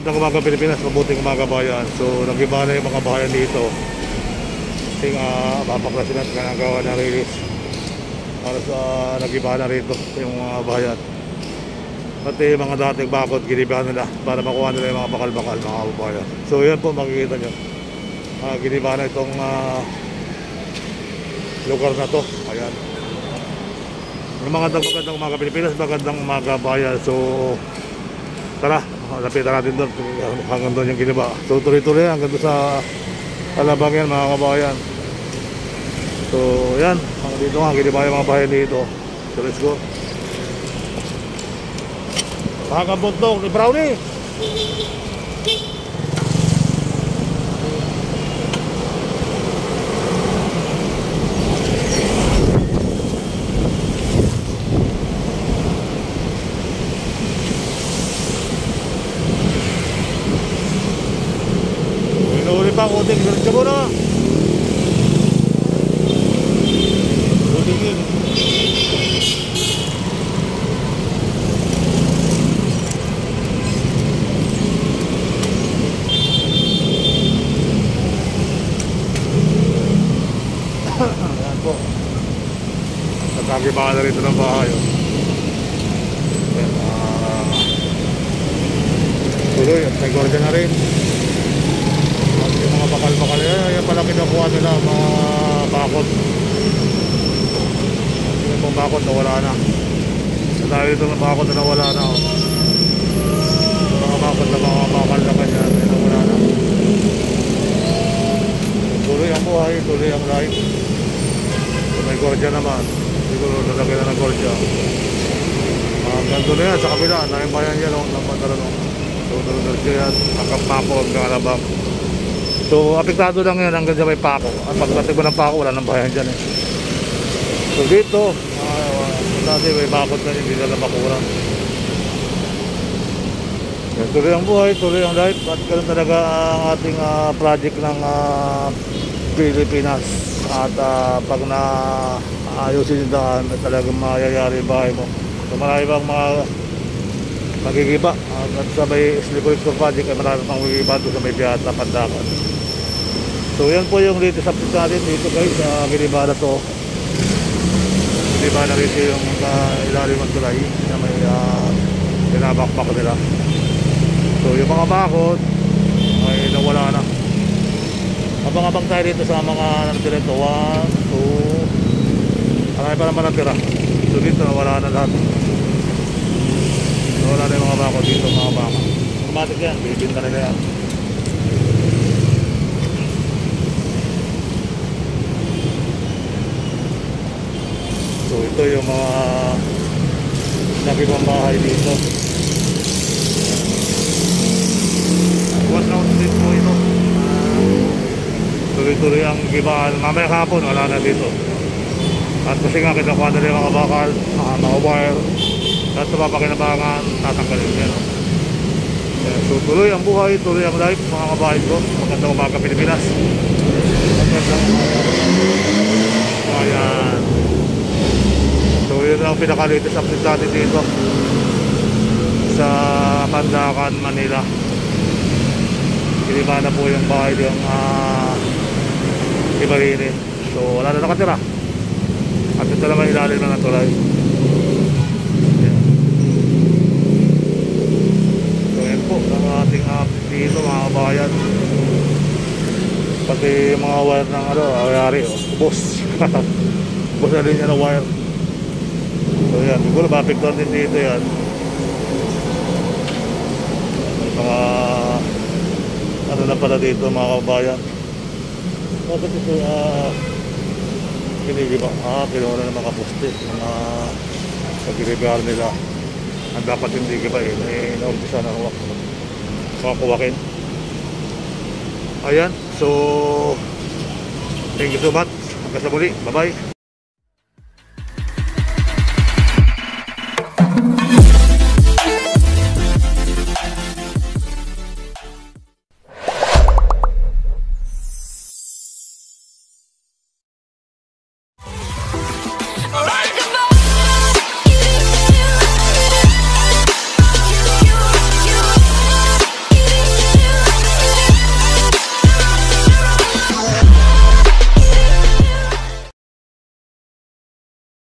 Magandang umaga Pilipinas, mabuting umaga bayan. So nag-iba na yung mga bayan dito. Kasi mapaklasinan ka nagawa na release para sa nag-iba na rito yung mga bayan. Pati mga dating bakod, ginibahan nila para makuha nila yung mga bakal-bakal, mga kababayan. So yan po makikita nyo, ginibahan na itong lugar na to. Ayan. Magandang umaga Pilipinas, magandang umaga bayan. So tara, lapitan natin doon hanggang doon yung giniba. So tuloy-tuloy hanggang doon sa Alabang yan mga kabayan. So yan, hanggang dito nga giniba yung mga bayan dito. So let's go. Hanggang buntok ni Brownie. Pak uting kerja bono. Utingin. Ayan po. Nagkagiba na rito ng bahay. Tuloy at may gordya na rin. Yung mga bakal-bakal yan pala kinukuha nila, mga bakod. Yung pong bakod na wala na. So dahil ito ng bakod na wala na, mga bakod na mga bakal na kanya na wala na. Tuloy ang buhay, tuloy ang life. So may gordya naman, siguro lalagay na ng gordya. Ganto na yan sa kabila, naibayan yan ng pantalon. So tuloy yan, hanggang Paco, hanggang Alabang. So apektado lang yan hanggang sa may Paco. Ang pagdating mo ng Paco, wala nang bayan dyan eh. So dito dati may bakod na hindi nila makulang. Tuloy ang buhay, tuloy ang life. At ganun talaga ang ating project ng Pilipinas. At pag naayusin yung daan, talagang mayayari yung bahay mo. So marami bang mga magigiba. At sa may Slicollector project ay marami pang magigiba doon sa may Beata, Pandakan. So yan po yung latest update natin dito guys sa giniba na to. Giniba na rito yung ilalim ng tulay na may pinabakbak nila. So yung mga bakod ay nawala na. Abang-abang tayo dito sa mga natira ito. 1, 2, marami pa naman natira. So dito nawala na lahat. Nawala na yung mga bakod dito, mga baka. Automatic yan, bibinta nila yan. So ito yung mga nakibang bahay dito. One round street po ito. Tuloy-tuloy ang gibaan. Mamaya hapon wala na dito. At kasi nga kinakuha na rin mga bakal, mga wire. At sa papakinabangan, tatanggalin yan. So tuloy ang buhay, tuloy ang life mga kabahay ko. Magandang umaga Pilipinas. Magandang ayan. So yun ang pinaka-latest update natin dito sa Pandakan, Manila. Giniba na po yung bahay yung Ibariri. So wala na nakatira. At ito naman ilalim na ng tulay. So yan po ang ating update dito mga kabayan. Pati mga wire ng ayari, ubos. Ubos na rin yan ng wire. So yan, siguro mapiktuan din dito yan. Mga ano na pala dito mga kabayan. Bakit ito kinigiba? Kinuha na ng mga poste, mga pag-repair nila. Ang dapat hindi giba eh, naumpisa na kuwakin. Ayan, so thank you so much. Hanggang sa muli, bye bye.